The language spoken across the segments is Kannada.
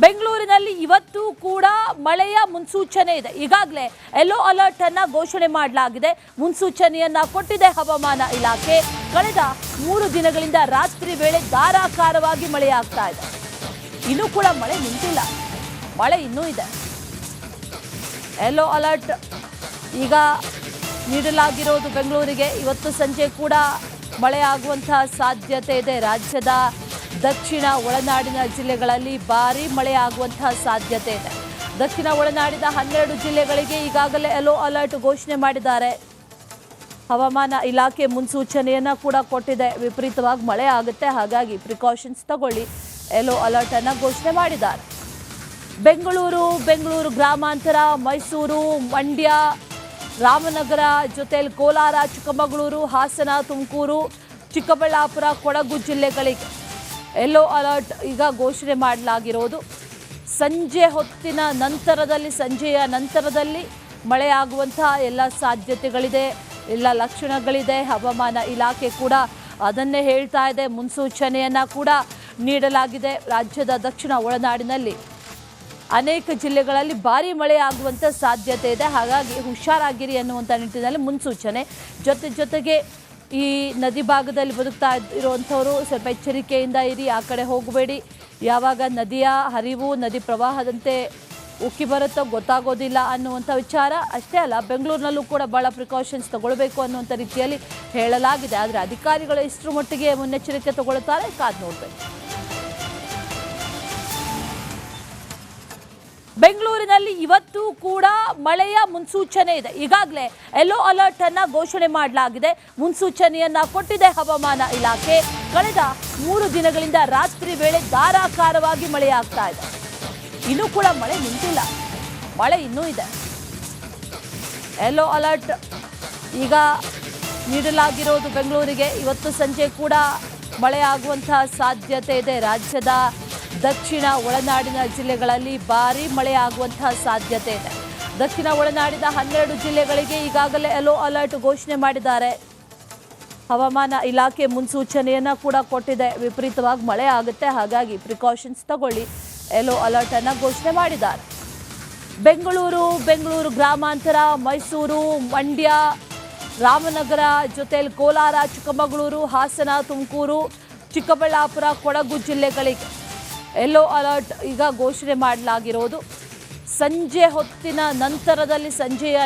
ಬೆಂಗಳೂರಿನಲ್ಲಿ ಇವತ್ತು ಕೂಡ ಮಳೆಯ ಮುನ್ಸೂಚನೆ ಇದೆ. ಈಗಾಗಲೇ ಯೆಲ್ಲೋ ಅಲರ್ಟ್ ಅನ್ನು ಘೋಷಣೆ ಮಾಡಲಾಗಿದೆ. ಮುನ್ಸೂಚನೆಯನ್ನ ಕೊಟ್ಟಿದೆ ಹವಾಮಾನ ಇಲಾಖೆ. ಕಳೆದ 3 ದಿನಗಳಿಂದ ರಾತ್ರಿ ವೇಳೆ ಧಾರಾಕಾರವಾಗಿ ಮಳೆಯಾಗ್ತಾ ಇದೆ. ಇನ್ನೂ ಕೂಡ ಮಳೆ ನಿಂತಿಲ್ಲ, ಮಳೆ ಇನ್ನೂ ಇದೆ. ಯೆಲ್ಲೋ ಅಲರ್ಟ್ ಈಗ ನೀಡಲಾಗಿರೋದು ಬೆಂಗಳೂರಿಗೆ. ಇವತ್ತು ಸಂಜೆ ಕೂಡ ಮಳೆ ಆಗುವಂತಹ ಸಾಧ್ಯತೆ ಇದೆ. ರಾಜ್ಯದ ದಕ್ಷಿಣ ಒಳನಾಡಿನ ಜಿಲ್ಲೆಗಳಲ್ಲಿ ಭಾರೀ ಮಳೆ ಆಗುವಂತಹ ಸಾಧ್ಯತೆ ಇದೆ. ದಕ್ಷಿಣ ಒಳನಾಡಿನ 12 ಜಿಲ್ಲೆಗಳಿಗೆ ಈಗಾಗಲೇ ಯೆಲ್ಲೋ ಅಲರ್ಟ್ ಘೋಷಣೆ ಮಾಡಿದ್ದಾರೆ. ಹವಾಮಾನ ಇಲಾಖೆ ಮುನ್ಸೂಚನೆಯನ್ನು ಕೂಡ ಕೊಟ್ಟಿದೆ. ವಿಪರೀತವಾಗಿ ಮಳೆ ಆಗುತ್ತೆ, ಹಾಗಾಗಿ ಪ್ರಿಕಾಷನ್ಸ್ ತಗೊಳ್ಳಿ, ಯೆಲ್ಲೋ ಅಲರ್ಟ್ ಅನ್ನು ಘೋಷಣೆ ಮಾಡಿದ್ದಾರೆ. ಬೆಂಗಳೂರು ಗ್ರಾಮಾಂತರ, ಮೈಸೂರು, ಮಂಡ್ಯ, ರಾಮನಗರ, ಜೊತೆಯಲ್ಲಿ ಕೋಲಾರ, ಚಿಕ್ಕಮಗಳೂರು, ಹಾಸನ, ತುಮಕೂರು, ಚಿಕ್ಕಬಳ್ಳಾಪುರ, ಕೊಡಗು ಜಿಲ್ಲೆಗಳಿಗೆ ಯೆಲ್ಲೋ ಅಲರ್ಟ್ ಈಗ ಘೋಷಣೆ ಮಾಡಲಾಗಿರೋದು. ಸಂಜೆಯ ನಂತರದಲ್ಲಿ ಮಳೆ ಆಗುವಂತಹ ಎಲ್ಲ ಸಾಧ್ಯತೆಗಳಿದೆ, ಎಲ್ಲ ಲಕ್ಷಣಗಳಿದೆ. ಹವಾಮಾನ ಇಲಾಖೆ ಕೂಡ ಅದನ್ನೇ ಹೇಳ್ತಾ ಇದೆ. ಮುನ್ಸೂಚನೆಯನ್ನು ಕೂಡ ನೀಡಲಾಗಿದೆ. ರಾಜ್ಯದ ದಕ್ಷಿಣ ಒಳನಾಡಿನಲ್ಲಿ ಅನೇಕ ಜಿಲ್ಲೆಗಳಲ್ಲಿ ಭಾರೀ ಮಳೆ ಆಗುವಂಥ ಸಾಧ್ಯತೆ ಇದೆ, ಹಾಗಾಗಿ ಹುಷಾರಾಗಿರಿ ಅನ್ನುವಂಥ ನಿಟ್ಟಿನಲ್ಲಿ ಮುನ್ಸೂಚನೆ. ಜೊತೆಗೆ ಈ ನದಿ ಭಾಗದಲ್ಲಿ ಬದುಕ್ತಾ ಇರುವಂಥವರು ಸ್ವಲ್ಪ ಎಚ್ಚರಿಕೆಯಿಂದ ಇರಿ, ಆ ಕಡೆ ಹೋಗಬೇಡಿ. ಯಾವಾಗ ನದಿಯ ಹರಿವು, ನದಿ ಪ್ರವಾಹದಂತೆ ಉಕ್ಕಿ ಬರುತ್ತೋ ಗೊತ್ತಾಗೋದಿಲ್ಲ ಅನ್ನುವಂಥ ವಿಚಾರ. ಅಷ್ಟೇ ಅಲ್ಲ, ಬೆಂಗಳೂರಿನಲ್ಲೂ ಕೂಡ ಭಾಳ ಪ್ರಿಕಾಷನ್ಸ್ ತಗೊಳ್ಬೇಕು ಅನ್ನುವಂಥ ರೀತಿಯಲ್ಲಿ ಹೇಳಲಾಗಿದೆ. ಆದರೆ ಅಧಿಕಾರಿಗಳು ಇಷ್ಟರ ಮಟ್ಟಿಗೆ ಮುನ್ನೆಚ್ಚರಿಕೆ ತಗೊಳ್ತಾರೆ, ಕಾದು ನೋಡಬೇಕು. ಬೆಂಗಳೂರಿನಲ್ಲಿ ಇವತ್ತು ಕೂಡ ಮಳೆಯ ಮುನ್ಸೂಚನೆ ಇದೆ. ಈಗಾಗಲೇ ಯೆಲ್ಲೋ ಅಲರ್ಟ್ ಅನ್ನು ಘೋಷಣೆ ಮಾಡಲಾಗಿದೆ. ಮುನ್ಸೂಚನೆಯನ್ನ ಕೊಟ್ಟಿದೆ ಹವಾಮಾನ ಇಲಾಖೆ. ಕಳೆದ 3 ದಿನಗಳಿಂದ ರಾತ್ರಿ ವೇಳೆ ಧಾರಾಕಾರವಾಗಿ ಮಳೆಯಾಗ್ತಾ ಇದೆ. ಇನ್ನೂ ಕೂಡ ಮಳೆ ನಿಂತಿಲ್ಲ, ಮಳೆ ಇನ್ನೂ ಇದೆ. ಯೆಲ್ಲೋ ಅಲರ್ಟ್ ಈಗ ನೀಡಲಾಗಿರೋದು ಬೆಂಗಳೂರಿಗೆ. ಇವತ್ತು ಸಂಜೆ ಕೂಡ ಮಳೆ ಆಗುವಂತಹ ಸಾಧ್ಯತೆ ಇದೆ. ರಾಜ್ಯದ ದಕ್ಷಿಣ ಒಳನಾಡಿನ ಜಿಲ್ಲೆಗಳಲ್ಲಿ ಭಾರೀ ಮಳೆ ಆಗುವಂತಹ ಸಾಧ್ಯತೆ ಇದೆ. ದಕ್ಷಿಣ ಒಳನಾಡಿನ 12 ಜಿಲ್ಲೆಗಳಿಗೆ ಈಗಾಗಲೇ ಯೆಲ್ಲೋ ಅಲರ್ಟ್ ಘೋಷಣೆ ಮಾಡಿದ್ದಾರೆ. ಹವಾಮಾನ ಇಲಾಖೆ ಮುನ್ಸೂಚನೆಯನ್ನು ಕೂಡ ಕೊಟ್ಟಿದೆ. ವಿಪರೀತವಾಗಿ ಮಳೆ ಆಗುತ್ತೆ, ಹಾಗಾಗಿ ಪ್ರಿಕಾಷನ್ಸ್ ತಗೊಳ್ಳಿ, ಯೆಲ್ಲೋ ಅಲರ್ಟ್ ಅನ್ನು ಘೋಷಣೆ ಮಾಡಿದ್ದಾರೆ. ಬೆಂಗಳೂರು ಗ್ರಾಮಾಂತರ, ಮೈಸೂರು, ಮಂಡ್ಯ, ರಾಮನಗರ, ಜೊತೆಯಲ್ಲಿ ಕೋಲಾರ, ಚಿಕ್ಕಮಗಳೂರು, ಹಾಸನ, ತುಮಕೂರು, ಚಿಕ್ಕಬಳ್ಳಾಪುರ, ಕೊಡಗು ಜಿಲ್ಲೆಗಳಿಗೆ ಯೆಲ್ಲೋ ಅಲರ್ಟ್ ಈಗ ಘೋಷಣೆ ಮಾಡಲಾಗಿರೋದು. ಸಂಜೆಯ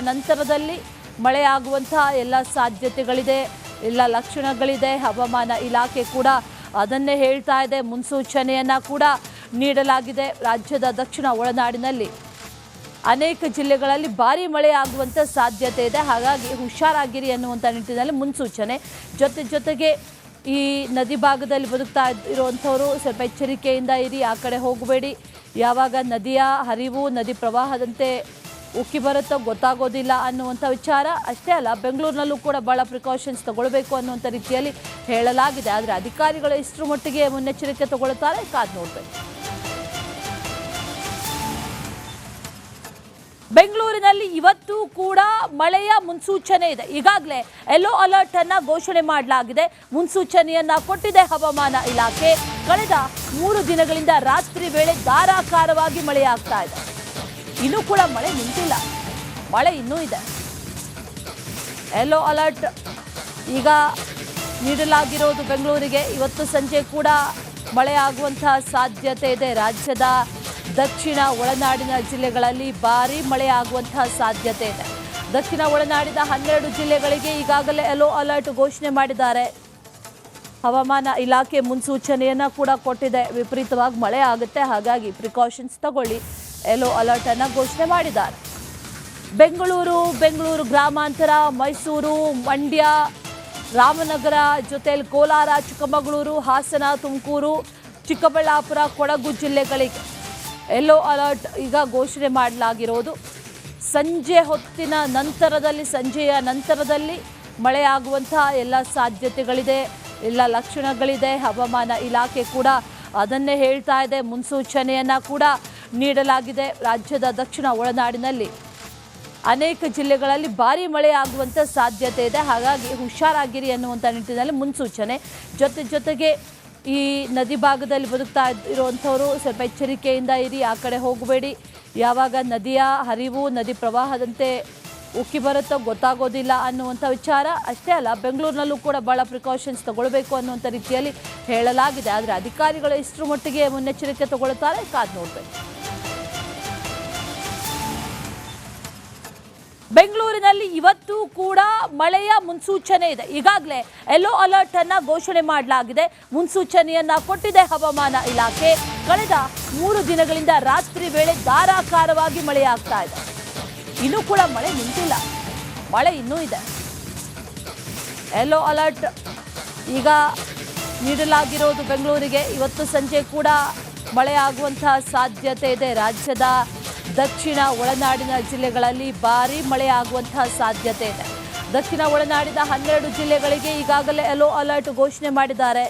ನಂತರದಲ್ಲಿ ಮಳೆ ಆಗುವಂತಹ ಎಲ್ಲ ಸಾಧ್ಯತೆಗಳಿದೆ, ಎಲ್ಲ ಲಕ್ಷಣಗಳಿದೆ. ಹವಾಮಾನ ಇಲಾಖೆ ಕೂಡ ಅದನ್ನೇ ಹೇಳ್ತಾ ಇದೆ. ಮುನ್ಸೂಚನೆಯನ್ನು ಕೂಡ ನೀಡಲಾಗಿದೆ. ರಾಜ್ಯದ ದಕ್ಷಿಣ ಒಳನಾಡಿನಲ್ಲಿ ಅನೇಕ ಜಿಲ್ಲೆಗಳಲ್ಲಿ ಭಾರೀ ಮಳೆ ಆಗುವಂಥ ಸಾಧ್ಯತೆ ಇದೆ, ಹಾಗಾಗಿ ಹುಷಾರಾಗಿರಿ ಅನ್ನುವಂಥ ನಿಟ್ಟಿನಲ್ಲಿ ಮುನ್ಸೂಚನೆ. ಜೊತೆಗೆ ಈ ನದಿ ಭಾಗದಲ್ಲಿ ಬದುಕ್ತಾ ಇರುವಂಥವರು ಸ್ವಲ್ಪ ಎಚ್ಚರಿಕೆಯಿಂದ ಇರಿ, ಆ ಕಡೆ ಹೋಗಬೇಡಿ. ಯಾವಾಗ ನದಿಯ ಹರಿವು, ನದಿ ಪ್ರವಾಹದಂತೆ ಉಕ್ಕಿ ಬರುತ್ತೋ ಗೊತ್ತಾಗೋದಿಲ್ಲ ಅನ್ನುವಂಥ ವಿಚಾರ. ಅಷ್ಟೇ ಅಲ್ಲ, ಬೆಂಗಳೂರಿನಲ್ಲೂ ಕೂಡ ಭಾಳ ಪ್ರಿಕಾಷನ್ಸ್ ತಗೊಳ್ಬೇಕು ಅನ್ನುವಂಥ ರೀತಿಯಲ್ಲಿ ಹೇಳಲಾಗಿದೆ. ಆದರೆ ಅಧಿಕಾರಿಗಳು ಇಷ್ಟರ ಮಟ್ಟಿಗೆ ಮುನ್ನೆಚ್ಚರಿಕೆ ತಗೊಳ್ತಾರೆ, ಕಾದು ನೋಡಬೇಕು. ಬೆಂಗಳೂರಿನಲ್ಲಿ ಇವತ್ತು ಕೂಡ ಮಳೆಯ ಮುನ್ಸೂಚನೆ ಇದೆ. ಈಗಾಗಲೇ ಯೆಲ್ಲೋ ಅಲರ್ಟ್ ಅನ್ನು ಘೋಷಣೆ ಮಾಡಲಾಗಿದೆ. ಮುನ್ಸೂಚನೆಯನ್ನ ಕೊಟ್ಟಿದೆ ಹವಾಮಾನ ಇಲಾಖೆ. ಕಳೆದ 3 ದಿನಗಳಿಂದ ರಾತ್ರಿ ವೇಳೆ ಧಾರಾಕಾರವಾಗಿ ಮಳೆಯಾಗ್ತಾ ಇದೆ. ಇನ್ನೂ ಕೂಡ ಮಳೆ ನಿಂತಿಲ್ಲ, ಮಳೆ ಇನ್ನೂ ಇದೆ. ಯೆಲ್ಲೋ ಅಲರ್ಟ್ ಈಗ ನೀಡಲಾಗಿರೋದು ಬೆಂಗಳೂರಿಗೆ. ಇವತ್ತು ಸಂಜೆ ಕೂಡ ಮಳೆ ಆಗುವಂತಹ ಸಾಧ್ಯತೆ ಇದೆ. ರಾಜ್ಯದ ದಕ್ಷಿಣ ಒಳನಾಡಿನ ಜಿಲ್ಲೆಗಳಲ್ಲಿ ಭಾರೀ ಮಳೆ ಆಗುವಂತಹ ಸಾಧ್ಯತೆ ಇದೆ. ದಕ್ಷಿಣ ಒಳನಾಡಿನ 12 ಜಿಲ್ಲೆಗಳಿಗೆ ಈಗಾಗಲೇ ಯೆಲ್ಲೋ ಅಲರ್ಟ್ ಘೋಷಣೆ ಮಾಡಿದ್ದಾರೆ. ಹವಾಮಾನ ಇಲಾಖೆ ಮುನ್ಸೂಚನೆಯನ್ನು ಕೂಡ ಕೊಟ್ಟಿದೆ. ವಿಪರೀತವಾಗಿ ಮಳೆ ಆಗುತ್ತೆ, ಹಾಗಾಗಿ ಪ್ರಿಕಾಷನ್ಸ್ ತಗೊಳ್ಳಿ, ಯೆಲ್ಲೋ ಅಲರ್ಟ್ ಅನ್ನು ಘೋಷಣೆ ಮಾಡಿದ್ದಾರೆ. ಬೆಂಗಳೂರು ಗ್ರಾಮಾಂತರ, ಮೈಸೂರು, ಮಂಡ್ಯ, ರಾಮನಗರ, ಜೊತೆಯಲ್ಲಿ ಕೋಲಾರ, ಚಿಕ್ಕಮಗಳೂರು, ಹಾಸನ, ತುಮಕೂರು, ಚಿಕ್ಕಬಳ್ಳಾಪುರ, ಕೊಡಗು ಜಿಲ್ಲೆಗಳಿಗೆ ಯೆಲ್ಲೋ ಅಲರ್ಟ್ ಈಗ ಘೋಷಣೆ ಮಾಡಲಾಗಿರೋದು. ಸಂಜೆಯ ನಂತರದಲ್ಲಿ ಮಳೆ ಆಗುವಂತಹ ಎಲ್ಲ ಸಾಧ್ಯತೆಗಳಿದೆ, ಎಲ್ಲ ಲಕ್ಷಣಗಳಿದೆ. ಹವಾಮಾನ ಇಲಾಖೆ ಕೂಡ ಅದನ್ನೇ ಹೇಳ್ತಾ ಇದೆ. ಮುನ್ಸೂಚನೆಯನ್ನು ಕೂಡ ನೀಡಲಾಗಿದೆ. ರಾಜ್ಯದ ದಕ್ಷಿಣ ಒಳನಾಡಿನಲ್ಲಿ ಅನೇಕ ಜಿಲ್ಲೆಗಳಲ್ಲಿ ಭಾರೀ ಮಳೆ ಆಗುವಂಥ ಸಾಧ್ಯತೆ ಇದೆ, ಹಾಗಾಗಿ ಹುಷಾರಾಗಿರಿ ಅನ್ನುವಂಥ ನಿಟ್ಟಿನಲ್ಲಿ ಮುನ್ಸೂಚನೆ. ಜೊತೆಗೆ ಈ ನದಿ ಭಾಗದಲ್ಲಿ ಬದುಕ್ತಾ ಇರುವಂಥವರು ಸ್ವಲ್ಪ ಎಚ್ಚರಿಕೆಯಿಂದ ಇರಿ, ಆ ಕಡೆ ಹೋಗಬೇಡಿ. ಯಾವಾಗ ನದಿಯ ಹರಿವು ನದಿ ಪ್ರವಾಹದಂತೆ ಉಕ್ಕಿ ಬರುತ್ತೋ ಗೊತ್ತಾಗೋದಿಲ್ಲ ಅನ್ನುವಂಥ ವಿಚಾರ. ಅಷ್ಟೇ ಅಲ್ಲ, ಬೆಂಗಳೂರಿನಲ್ಲೂ ಕೂಡ ಭಾಳ ಪ್ರಿಕಾಷನ್ಸ್ ತಗೊಳ್ಬೇಕು ಅನ್ನುವಂಥ ರೀತಿಯಲ್ಲಿ ಹೇಳಲಾಗಿದೆ. ಆದರೆ ಅಧಿಕಾರಿಗಳು ಇಷ್ಟರ ಮಟ್ಟಿಗೆ ಮುನ್ನೆಚ್ಚರಿಕೆ ತಗೊಳ್ತಾರೆ, ಕಾದು ನೋಡಬೇಕು. ಬೆಂಗಳೂರಿನಲ್ಲಿ ಇವತ್ತು ಕೂಡ ಮಳೆಯ ಮುನ್ಸೂಚನೆ ಇದೆ. ಈಗಾಗಲೇ ಯೆಲ್ಲೋ ಅಲರ್ಟ್ ಅನ್ನ ಘೋಷಣೆ ಮಾಡಲಾಗಿದೆ. ಮುನ್ಸೂಚನೆಯನ್ನ ಕೊಟ್ಟಿದೆ ಹವಾಮಾನ ಇಲಾಖೆ. ಕಳೆದ 3 ದಿನಗಳಿಂದ ರಾತ್ರಿ ವೇಳೆ ಧಾರಾಕಾರವಾಗಿ ಮಳೆಯಾಗ್ತಾ ಇದೆ. ಇನ್ನೂ ಕೂಡ ಮಳೆ ನಿಂತಿಲ್ಲ, ಮಳೆ ಇನ್ನೂ ಇದೆ. ಯೆಲ್ಲೋ ಅಲರ್ಟ್ ಈಗ ನೀಡಲಾಗಿರೋದು ಬೆಂಗಳೂರಿಗೆ. ಇವತ್ತು ಸಂಜೆ ಕೂಡ ಮಳೆ ಆಗುವಂತಹ ಸಾಧ್ಯತೆ ಇದೆ. ರಾಜ್ಯದ ದಕ್ಷಿಣ ಒಳನಾಡಿನ ಜಿಲ್ಲೆಗಳಲ್ಲಿ ಭಾರೀ ಮಳೆ ಆಗುವಂತಹ ಸಾಧ್ಯತೆ ಇದೆ. ದಕ್ಷಿಣ ಒಳನಾಡಿನ 12 ಜಿಲ್ಲೆಗಳಿಗೆ ಈಗಾಗಲೇ ಯೆಲ್ಲೋ ಅಲರ್ಟ್ ಘೋಷಣೆ ಮಾಡಿದ್ದಾರೆ.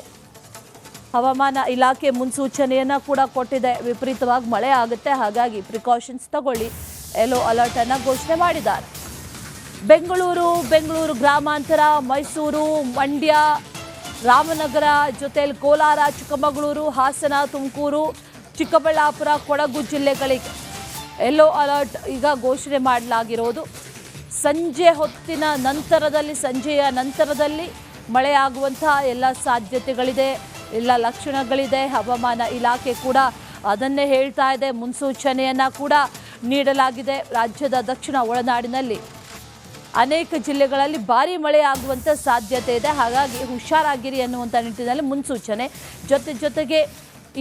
ಹವಾಮಾನ ಇಲಾಖೆ ಮುನ್ಸೂಚನೆಯನ್ನು ಕೂಡ ಕೊಟ್ಟಿದೆ. ವಿಪರೀತವಾಗಿ ಮಳೆ ಆಗುತ್ತೆ, ಹಾಗಾಗಿ ಪ್ರಿಕಾಷನ್ಸ್ ತಗೊಳ್ಳಿ, ಯೆಲ್ಲೋ ಅಲರ್ಟ್ ಅನ್ನು ಘೋಷಣೆ ಮಾಡಿದ್ದಾರೆ. ಬೆಂಗಳೂರು ಗ್ರಾಮಾಂತರ, ಮೈಸೂರು, ಮಂಡ್ಯ, ರಾಮನಗರ, ಜೊತೆಯಲ್ಲಿ ಕೋಲಾರ, ಚಿಕ್ಕಮಗಳೂರು, ಹಾಸನ, ತುಮಕೂರು, ಚಿಕ್ಕಬಳ್ಳಾಪುರ, ಕೊಡಗು ಜಿಲ್ಲೆಗಳಿಗೆ ಯೆಲ್ಲೋ ಅಲರ್ಟ್ ಈಗ ಘೋಷಣೆ ಮಾಡಲಾಗಿರೋದು. ಸಂಜೆಯ ನಂತರದಲ್ಲಿ ಮಳೆ ಆಗುವಂತಹ ಎಲ್ಲ ಸಾಧ್ಯತೆಗಳಿದೆ, ಎಲ್ಲ ಲಕ್ಷಣಗಳಿದೆ. ಹವಾಮಾನ ಇಲಾಖೆ ಕೂಡ ಅದನ್ನೇ ಹೇಳ್ತಾ ಇದೆ. ಮುನ್ಸೂಚನೆಯನ್ನು ಕೂಡ ನೀಡಲಾಗಿದೆ. ರಾಜ್ಯದ ದಕ್ಷಿಣ ಒಳನಾಡಿನಲ್ಲಿ ಅನೇಕ ಜಿಲ್ಲೆಗಳಲ್ಲಿ ಭಾರೀ ಮಳೆ ಆಗುವಂಥ ಸಾಧ್ಯತೆ ಇದೆ, ಹಾಗಾಗಿ ಹುಷಾರಾಗಿರಿ ಅನ್ನುವಂಥ ನಿಟ್ಟಿನಲ್ಲಿ ಮುನ್ಸೂಚನೆ. ಜೊತೆಗೆ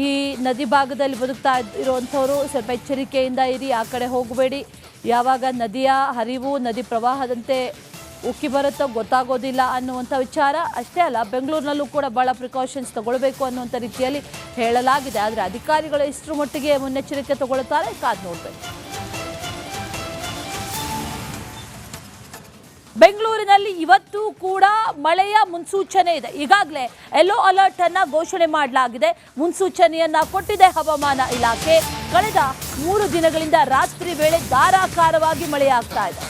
ಈ ನದಿ ಭಾಗದಲ್ಲಿ ಬದುಕ್ತಾ ಇರುವಂಥವರು ಸ್ವಲ್ಪ ಎಚ್ಚರಿಕೆಯಿಂದ ಇರಿ, ಆ ಕಡೆ ಹೋಗಬೇಡಿ. ಯಾವಾಗ ನದಿಯ ಹರಿವು ನದಿ ಪ್ರವಾಹದಂತೆ ಉಕ್ಕಿ ಬರುತ್ತೋ ಗೊತ್ತಾಗೋದಿಲ್ಲ ಅನ್ನುವಂಥ ವಿಚಾರ. ಅಷ್ಟೇ ಅಲ್ಲ, ಬೆಂಗಳೂರಿನಲ್ಲೂ ಕೂಡ ಭಾಳ ಪ್ರಿಕಾಷನ್ಸ್ ತಗೊಳ್ಬೇಕು ಅನ್ನುವಂಥ ರೀತಿಯಲ್ಲಿ ಹೇಳಲಾಗಿದೆ. ಆದರೆ ಅಧಿಕಾರಿಗಳು ಇಷ್ಟರ ಮಟ್ಟಿಗೆ ಮುನ್ನೆಚ್ಚರಿಕೆ ತಗೊಳ್ತಾರೆ, ಕಾದು ನೋಡಬೇಕು. ಬೆಂಗಳೂರಿನಲ್ಲಿ ಇವತ್ತು ಕೂಡ ಮಳೆಯ ಮುನ್ಸೂಚನೆ ಇದೆ. ಈಗಾಗಲೇ ಯೆಲ್ಲೋ ಅಲರ್ಟ್ ಅನ್ನ ಘೋಷಣೆ ಮಾಡಲಾಗಿದೆ. ಮುನ್ಸೂಚನೆಯನ್ನ ಕೊಟ್ಟಿದೆ ಹವಾಮಾನ ಇಲಾಖೆ. ಕಳೆದ 3 ದಿನಗಳಿಂದ ರಾತ್ರಿ ವೇಳೆ ಧಾರಾಕಾರವಾಗಿ ಮಳೆಯಾಗ್ತಾ ಇದೆ.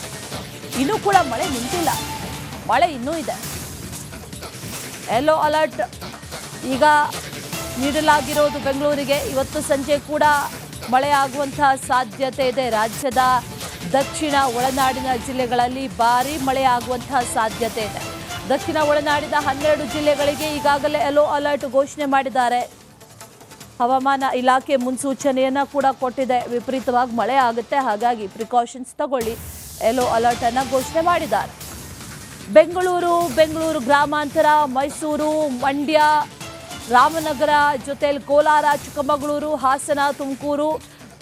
ಇನ್ನೂ ಕೂಡ ಮಳೆ ನಿಂತಿಲ್ಲ, ಮಳೆ ಇನ್ನೂ ಇದೆ. ಯೆಲ್ಲೋ ಅಲರ್ಟ್ ಈಗ ನೀಡಲಾಗಿರೋದು ಬೆಂಗಳೂರಿಗೆ. ಇವತ್ತು ಸಂಜೆ ಕೂಡ ಮಳೆ ಆಗುವಂತಹ ಸಾಧ್ಯತೆ ಇದೆ. ರಾಜ್ಯದ ದಕ್ಷಿಣ ಒಳನಾಡಿನ ಜಿಲ್ಲೆಗಳಲ್ಲಿ ಭಾರೀ ಮಳೆ ಆಗುವಂತಹ ಸಾಧ್ಯತೆ ಇದೆ. ದಕ್ಷಿಣ ಒಳನಾಡಿನ 12 ಜಿಲ್ಲೆಗಳಿಗೆ ಈಗಾಗಲೇ ಯೆಲ್ಲೋ ಅಲರ್ಟ್ ಘೋಷಣೆ ಮಾಡಿದ್ದಾರೆ. ಹವಾಮಾನ ಇಲಾಖೆ ಮುನ್ಸೂಚನೆಯನ್ನು ಕೂಡ ಕೊಟ್ಟಿದೆ. ವಿಪರೀತವಾಗಿ ಮಳೆ ಆಗುತ್ತೆ, ಹಾಗಾಗಿ ಪ್ರಿಕಾಷನ್ಸ್ ತಗೊಳ್ಳಿ, ಯೆಲ್ಲೋ ಅಲರ್ಟ್ ಅನ್ನು ಘೋಷಣೆ ಮಾಡಿದ್ದಾರೆ. ಬೆಂಗಳೂರು ಗ್ರಾಮಾಂತರ, ಮೈಸೂರು, ಮಂಡ್ಯ, ರಾಮನಗರ, ಜೊತೆಯಲ್ಲಿ ಕೋಲಾರ, ಚಿಕ್ಕಮಗಳೂರು, ಹಾಸನ, ತುಮಕೂರು,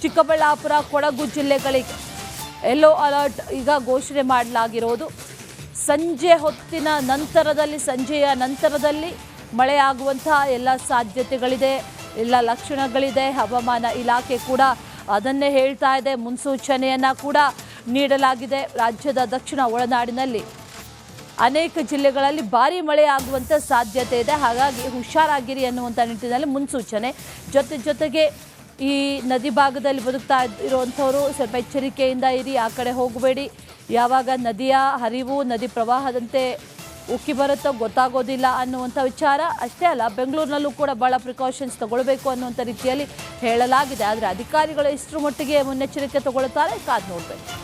ಚಿಕ್ಕಬಳ್ಳಾಪುರ, ಕೊಡಗು ಜಿಲ್ಲೆಗಳಿಗೆ ಯೆಲ್ಲೋ ಅಲರ್ಟ್ ಈಗ ಘೋಷಣೆ ಮಾಡಲಾಗಿರೋದು. ಸಂಜೆಯ ನಂತರದಲ್ಲಿ ಮಳೆ ಆಗುವಂತಹ ಎಲ್ಲ ಸಾಧ್ಯತೆಗಳಿದೆ, ಎಲ್ಲ ಲಕ್ಷಣಗಳಿದೆ. ಹವಾಮಾನ ಇಲಾಖೆ ಕೂಡ ಅದನ್ನೇ ಹೇಳ್ತಾ ಇದೆ. ಮುನ್ಸೂಚನೆಯನ್ನು ಕೂಡ ನೀಡಲಾಗಿದೆ. ರಾಜ್ಯದ ದಕ್ಷಿಣ ಒಳನಾಡಿನಲ್ಲಿ ಅನೇಕ ಜಿಲ್ಲೆಗಳಲ್ಲಿ ಭಾರೀ ಮಳೆ ಆಗುವಂಥ ಸಾಧ್ಯತೆ ಇದೆ, ಹಾಗಾಗಿ ಹುಷಾರಾಗಿರಿ ಅನ್ನುವಂಥ ನಿಟ್ಟಿನಲ್ಲಿ ಮುನ್ಸೂಚನೆ. ಜೊತೆಗೆ ಈ ನದಿ ಭಾಗದಲ್ಲಿ ಬದುಕ್ತಾ ಇರುವಂಥವರು ಸ್ವಲ್ಪ ಎಚ್ಚರಿಕೆಯಿಂದ ಇರಿ, ಆ ಕಡೆ ಹೋಗಬೇಡಿ. ಯಾವಾಗ ನದಿಯ ಹರಿವು ನದಿ ಪ್ರವಾಹದಂತೆ ಉಕ್ಕಿ ಬರುತ್ತೋ ಗೊತ್ತಾಗೋದಿಲ್ಲ ಅನ್ನುವಂಥ ವಿಚಾರ. ಅಷ್ಟೇ ಅಲ್ಲ, ಬೆಂಗಳೂರಿನಲ್ಲೂ ಕೂಡ ಭಾಳ ಪ್ರಿಕಾಷನ್ಸ್ ತಗೊಳ್ಬೇಕು ಅನ್ನುವಂಥ ರೀತಿಯಲ್ಲಿ ಹೇಳಲಾಗಿದೆ. ಆದರೆ ಅಧಿಕಾರಿಗಳು ಇಷ್ಟರ ಮಟ್ಟಿಗೆ ಮುನ್ನೆಚ್ಚರಿಕೆ ತಗೊಳ್ತಾರೆ, ಕಾದು ನೋಡಬೇಕು.